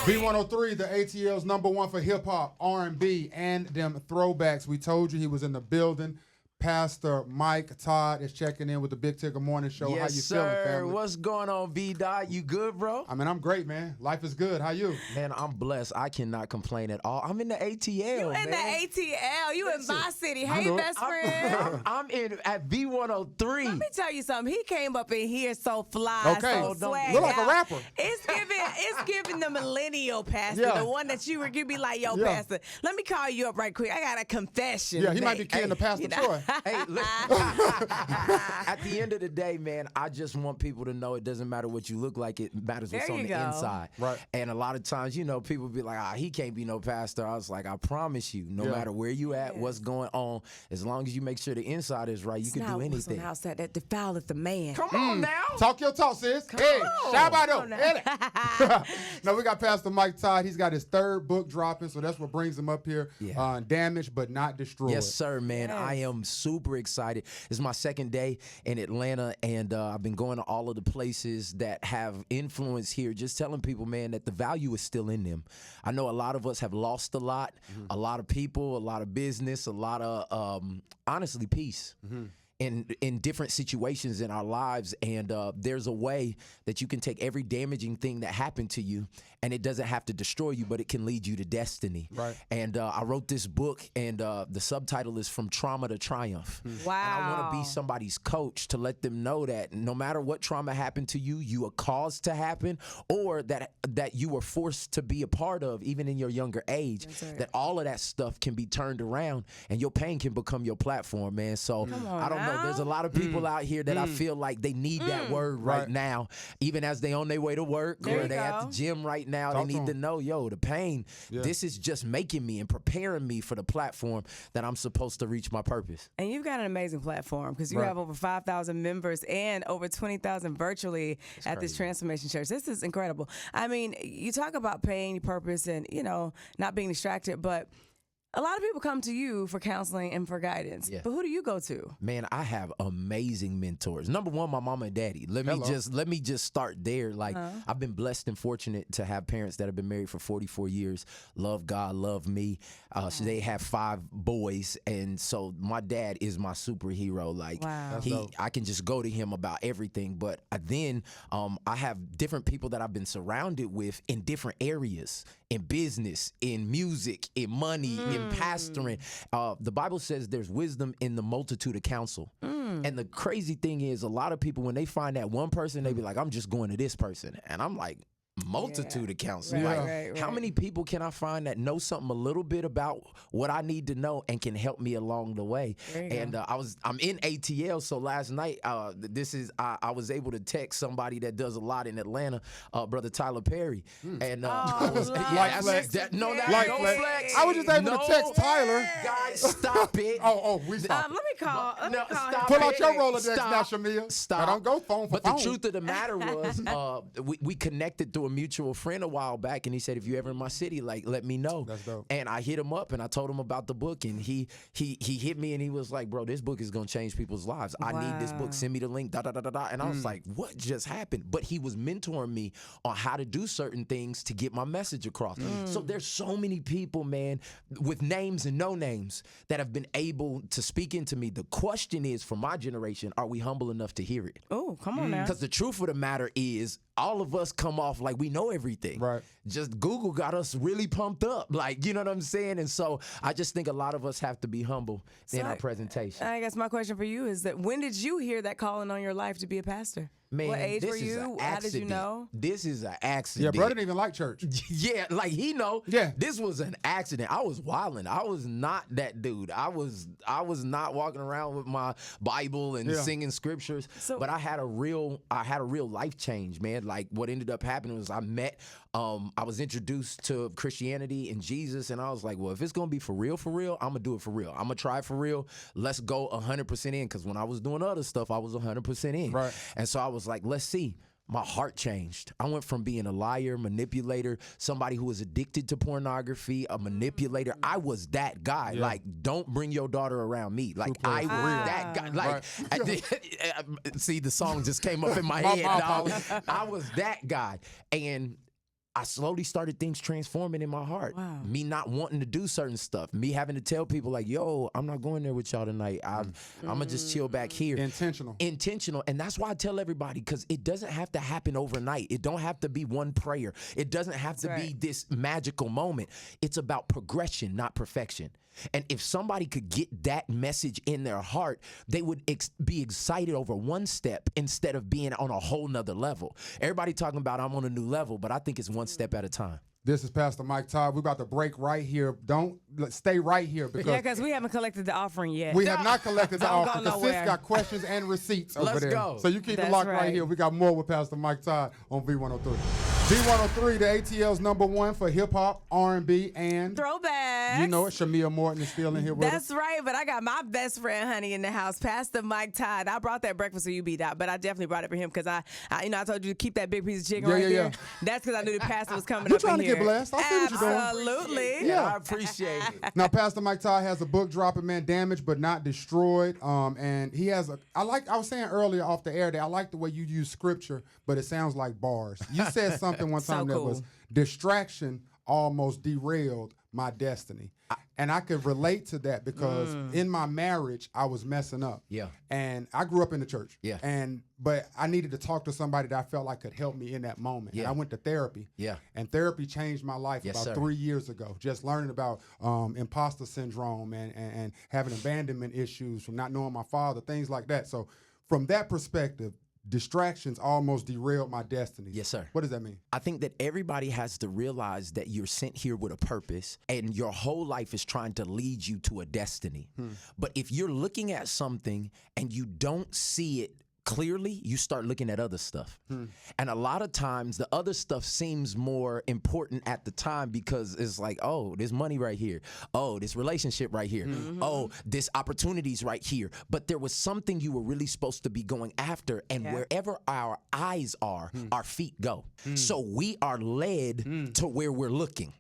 B103, the ATL's #1 for hip hop, R&B, and them throwbacks. We told you he was in the building. Pastor Mike Todd is checking in with the Big Ticker Morning Show. Yes, How you feeling, family? What's going on, V-Dot? You good, bro? I mean, I'm great, man. Life is good. How you? Man, I'm blessed. I cannot complain at all. I'm in the ATL, You man. in the ATL. You in my city. Hey, best friend. I'm in at B103. Let me tell you something. He came up in here so fly, Okay. so swag. Look like a rapper. It's giving the millennial pastor, Yeah. the one that you be like, yo, Yeah. pastor. Let me call you up right quick. I got a confession. Yeah, he might be Hey, kidding the Pastor Troy. Hey, look. At the end of the day, man, I just want people to know it doesn't matter what you look like. It matters what's There on you the go. inside. Right. And a lot of times, people be like, he can't be no pastor. I was like, I promise you, no Yeah. matter where you at, what's going on, as long as you make sure the inside is right, you can do anything. House that defileth the man. Come on now. Talk your talk, sis. Hey, on. Shabbat. No, we got Pastor Mike Todd. He's got his 3rd book dropping, so that's what brings him up here. Yeah. Damaged but not destroyed. Yes, sir, man. Yes. I am super excited. It's my 2nd day in Atlanta, and I've been going to all of the places that have influence here, just telling people, man, that the value is still in them. I know a lot of us have lost a lot, a lot of people, a lot of business, a lot of, honestly, peace. In different situations in our lives, and there's a way that you can take every damaging thing that happened to you, and it doesn't have to destroy you, but it can lead you to destiny. Right. And I wrote this book, and the subtitle is From Trauma to Triumph. Wow. And I want to be somebody's coach to let them know that no matter what trauma happened to you, you are caused to happen, or that you were forced to be a part of, even in your younger age. right. That all of that stuff can be turned around, and your pain can become your platform, man. So I don't know. There's a lot of people out here that I feel like they need that word right now, even as they on their way to work There or you they at go. the gym right now. Talk they to need to 'em. know, yo, the pain. This is just making me and preparing me for the platform that I'm supposed to reach my purpose. And you've got an amazing platform because you Right. have over 5,000 members and over 20,000 virtually at this Transformation Church. This is incredible. I mean, you talk about pain, purpose, and, not being distracted, but a lot of people come to you for counseling and for guidance. Yeah. But who do you go to? Man, I have amazing mentors. Number one, my mama and daddy. Let me just start there. Like I've been blessed and fortunate to have parents that have been married for 44 years. Love God, love me. So they have 5 boys, and so my dad is my superhero. Like Wow. That's dope. I can just go to him about everything. But I have different people that I've been surrounded with in different areas, in business, in music, in money, in pastoring. The Bible says there's wisdom in the multitude of counsel. And the crazy thing is, a lot of people, when they find that one person, they be like, I'm just going to this person. And I'm like, multitude of counsel. Right, Like, right, how right. many people can I find that know something a little bit about what I need to know and can help me along the way? There you And I'm in ATL, so last night I was able to text somebody that does a lot in Atlanta, Brother Tyler Perry, and I was love Light flex. no Light no flex. flex. I was just able No, to text Tyler. Guys, stop it. We stop. Let me call. No, stop him. Pull out it. your Rolodex Stop. now, Shamia. Stop. Now, don't go phone for But phone. the truth of the matter was, we connected through a mutual friend a while back, and he said, if you ever in my city, like, let me know. That's dope. And I hit him up, and I told him about the book, and he hit me, and he was like, bro, this book is gonna change people's lives. I need this book. Send me the link. Da da da da da. And I was like, what just happened? But he was mentoring me on how to do certain things to get my message across. So there's so many people, man, with names and no names that have been able to speak into me. The question is, for my generation, are we humble enough to hear it? Oh, come on now. Because the truth of the matter is, all of us come off like we know everything. Right. Just Google got us really pumped up. Like, you know what I'm saying? And so I just think a lot of us have to be humble in our presentation. I guess my question for you is that when did you hear that calling on your life to be a pastor? Man, what age this were is you? an How did you accident. know? This is an Yeah, accident. brother didn't even like church. Yeah, like he know. Yeah. This was an accident. I was wilding. I was not that dude. I was not walking around with my Bible and singing scriptures. But I had a real life change, man. Like what ended up happening was I was introduced to Christianity and Jesus, and I was like, well, if it's gonna be for real, I'm gonna do it for real. I'm gonna try it for real. Let's go 100% in, because when I was doing other stuff, I was 100% in. Right. And so I was like, let's see. My heart changed. I went from being a liar, manipulator, somebody who was addicted to pornography, a manipulator. I was that guy. Yeah. Like, don't bring your daughter around me. Like, I was that guy. Like, see, the song just came up in my head, dog. I was that guy. And I slowly started things transforming in my heart. Wow. Me not wanting to do certain stuff. Me having to tell people like, yo, I'm not going there with y'all tonight. I'm going to just chill back here. Intentional. And that's why I tell everybody, because it doesn't have to happen overnight. It don't have to be one prayer. It doesn't have to be this magical moment. It's about progression, not perfection. And if somebody could get that message in their heart, they would be excited over one step instead of being on a whole nother level. Everybody talking about I'm on a new level, but I think it's one step at a time. This is Pastor Mike Todd. We're about to break right here. Stay right here because we haven't collected the offering yet. We have not collected the offering. Go Sis got questions and receipts over Let's there. go. So you keep it locked right here. We got more with Pastor Mike Todd on V103. V103, the ATL's #1 for hip hop, R&B, and throwbacks. You know it. Shamia Morton is still in here with us. That's right, but I got my best friend, honey, in the house, Pastor Mike Todd. I brought that breakfast for you, B-Dot, but I definitely brought it for him because I told you to keep that big piece of chicken right there. That's because I knew the pastor was coming up in here. You're trying to get blessed. I see what you're doing. Absolutely. Yeah, I appreciate it. Now, Pastor Mike Todd has a book dropping, man, Damaged But Not Destroyed. And he has I was saying earlier off the air that I like the way you use scripture, but it sounds like bars. You said something one time that was distraction almost derailed my destiny. And I could relate to that because in my marriage, I was messing up. Yeah. And I grew up in the church. Yeah. But I needed to talk to somebody that I felt like could help me in that moment. Yeah. And I went to therapy. Yeah. And therapy changed my life about 3 years ago. Just learning about imposter syndrome and having abandonment issues from not knowing my father, things like that. So from that perspective, distractions almost derailed my destiny. Yes, sir. What does that mean? I think that everybody has to realize that you're sent here with a purpose and your whole life is trying to lead you to a destiny. But if you're looking at something and you don't see it clearly, you start looking at other stuff. And a lot of times the other stuff seems more important at the time because it's like, oh, there's money right here. Oh, this relationship right here. Oh, this opportunity's right here. But there was something you were really supposed to be going after. And wherever our eyes are, our feet go. So we are led to where we're looking.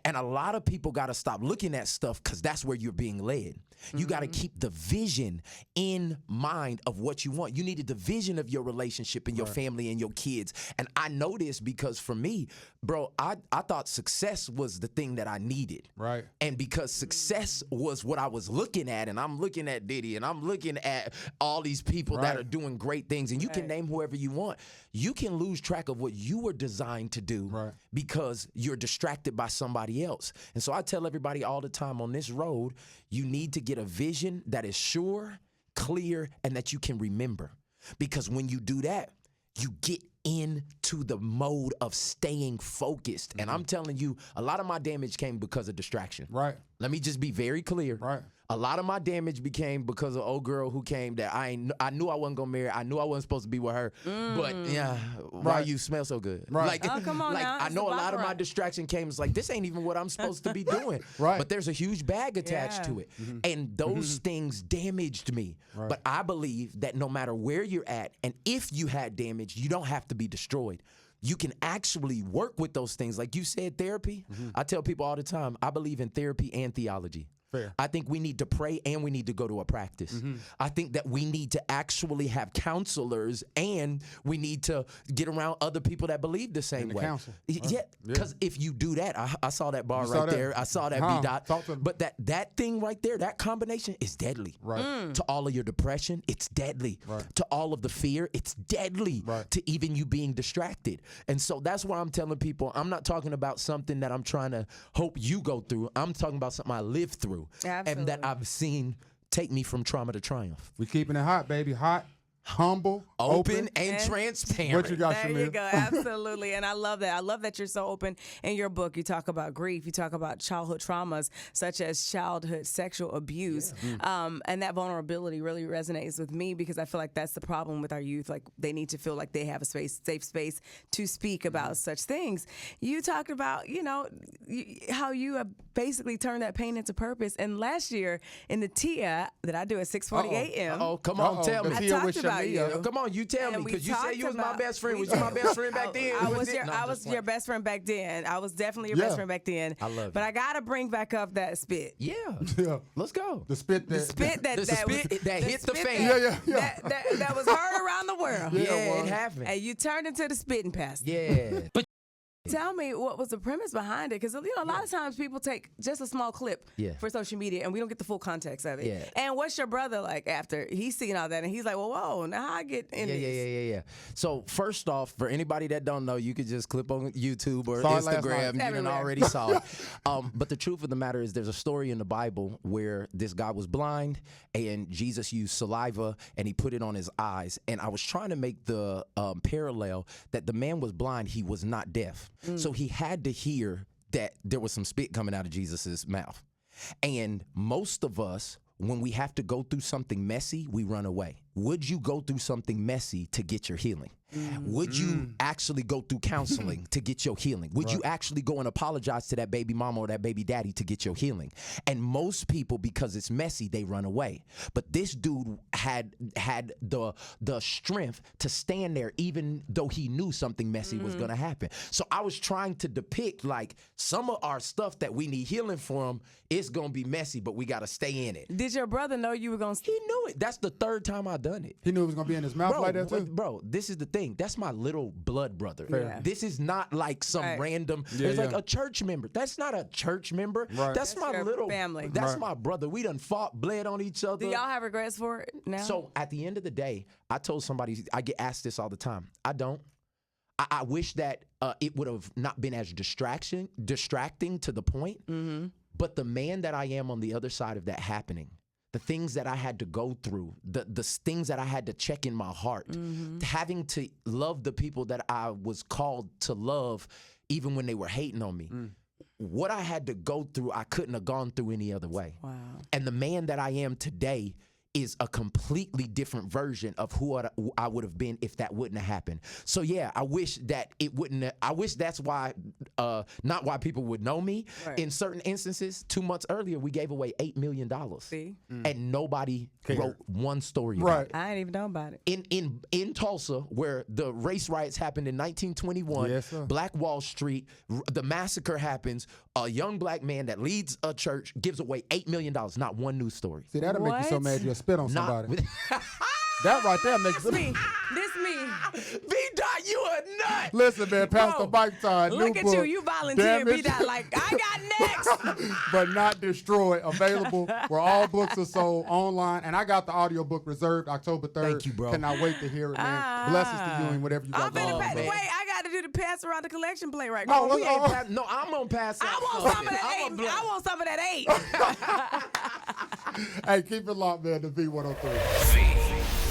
And a lot of people got to stop looking at stuff because that's where you're being led. You got to keep the vision in mind of what you want. You needed the vision of your relationship and your family and your kids. And I know this because for me, bro, I thought success was the thing that I needed. Right. And because success was what I was looking at, and I'm looking at Diddy, and I'm looking at all these people that are doing great things, and you can name whoever you want, you can lose track of what you were designed to do because you're distracted by somebody else. And so I tell everybody all the time on this road, you need to get a vision that is sure, clear, and that you can remember. Because when you do that, you get into the mode of staying focused. And I'm telling you, a lot of my damage came because of distraction. Right. Let me just be very clear. Right. A lot of my damage became because of old girl who came that I knew I wasn't gonna marry. I knew I wasn't supposed to be with her. But yeah, why you smell so good? Right. Like, oh, come on now. I know a lot of my distraction came. It's like, this ain't even what I'm supposed to be doing. But there's a huge bag attached to it. And those things damaged me. But I believe that no matter where you're at, and if you had damage, you don't have to be destroyed. You can actually work with those things. Like you said, therapy. I tell people all the time, I believe in therapy and theology. Fair. I think we need to pray and we need to go to a practice. I think that we need to actually have counselors and we need to get around other people that believe the same way. Counsel. Yeah, because if you do that, I saw that bar right there. I saw that B-Dot. But that thing right there, that combination is deadly. To all of your depression, it's deadly. To all of the fear, it's deadly. To even you being distracted. And so that's why I'm telling people, I'm not talking about something that I'm trying to hope you go through. I'm talking about something I lived through. Absolutely. And that I've seen take me from trauma to triumph. We keeping it hot, baby. Hot, humble, open and transparent. What you got, There Shamir? you go. Absolutely. And I love that. I love that you're so open in your book. You talk about grief. You talk about childhood traumas, such as childhood sexual abuse. And that vulnerability really resonates with me because I feel like that's the problem with our youth. Like, they need to feel like they have a safe space to speak about such things. You talked about, how you have basically turned that pain into purpose. And last year in the TIA that I do at 6:40 a.m. Oh, come on, tell me. I talked about you. Come on, you tell me, because you said you was my best friend. Was you my talked- best friend back then? I was your best friend back then. I was definitely your best friend back then. I love But you. I gotta bring back up that spit. Yeah. Yeah. Let's go. The spit that. The spit that The that spit was, that hit the spit fan. That was heard around the world. Yeah, it happened. And you turned into the spitting pastor. Yeah. Tell me what was the premise behind it? Because, you know, a lot of times people take just a small clip for social media and we don't get the full context of it. Yeah. And what's your brother like after he's seen all that and he's like, well, whoa, now how I get in this? Yeah. So first off, for anybody that don't know, you could just click on YouTube or Saw it last Instagram. night. You done already saw it. But the truth of the matter is there's a story in the Bible where this guy was blind and Jesus used saliva and he put it on his eyes. And I was trying to make the parallel that the man was blind, he was not deaf. So he had to hear that there was some spit coming out of Jesus's mouth. And most of us, when we have to go through something messy, we run away. Would you go through something messy to get your healing? Would you actually go through counseling to get your healing? Would you actually go and apologize to that baby mama or that baby daddy to get your healing? And most people, because it's messy, they run away. But this dude had the strength to stand there even though he knew something messy was going to happen. So I was trying to depict like some of our stuff that we need healing from, it's going to be messy, but we got to stay in it. Did your brother know you were going to? He knew it. That's the third time I done it. He knew it was gonna be in his mouth like that too. Bro, this is the thing. That's my little blood brother. Yeah. This is not like some random. It's like a church member. That's not a church member. Right. That's my your little family. That's my brother. We done fought, bled on each other. Do y'all have regrets for it now? So at the end of the day, I told somebody, I get asked this all the time. I don't. I wish that it would have not been as distracting to the point. But the man that I am on the other side of that happening, the things that I had to go through, the things that I had to check in my heart, having to love the people that I was called to love, even when they were hating on me. What I had to go through, I couldn't have gone through any other way. Wow. And the man that I am today is a completely different version of who I would have been if that wouldn't have happened. So yeah, I wish that it wouldn't have, I wish that's why, not why people would know me. Right. In certain instances, 2 months earlier, we gave away $8 million. See? And nobody wrote one story about Right. it. I didn't even know about it. In Tulsa, where the race riots happened in 1921, Yes, sir. Black Wall Street, the massacre happens, a young black man that leads a church gives away $8 million, not one news story. See, that'll make you so What? mad you'll spit on somebody. Not That right there makes This me. This me. B-Dot, you a nut. Listen, man, Pastor Bro, Mike Todd. Look new at book, you. You volunteered Damage, me that like, I got next. but not destroyed. Available where all books are sold online. And I got the audio book reserved October 3rd. Thank you, bro. Cannot wait to hear it, man. Blessings to you and whatever you I'm got finna going on. wait, bro. I got to do the pass around the collection plate right No, now. let's- No, I'm gonna pass out. I want some of that I'm eight. gonna I want some of that eight. Hey, keep it locked, man, to V103. V.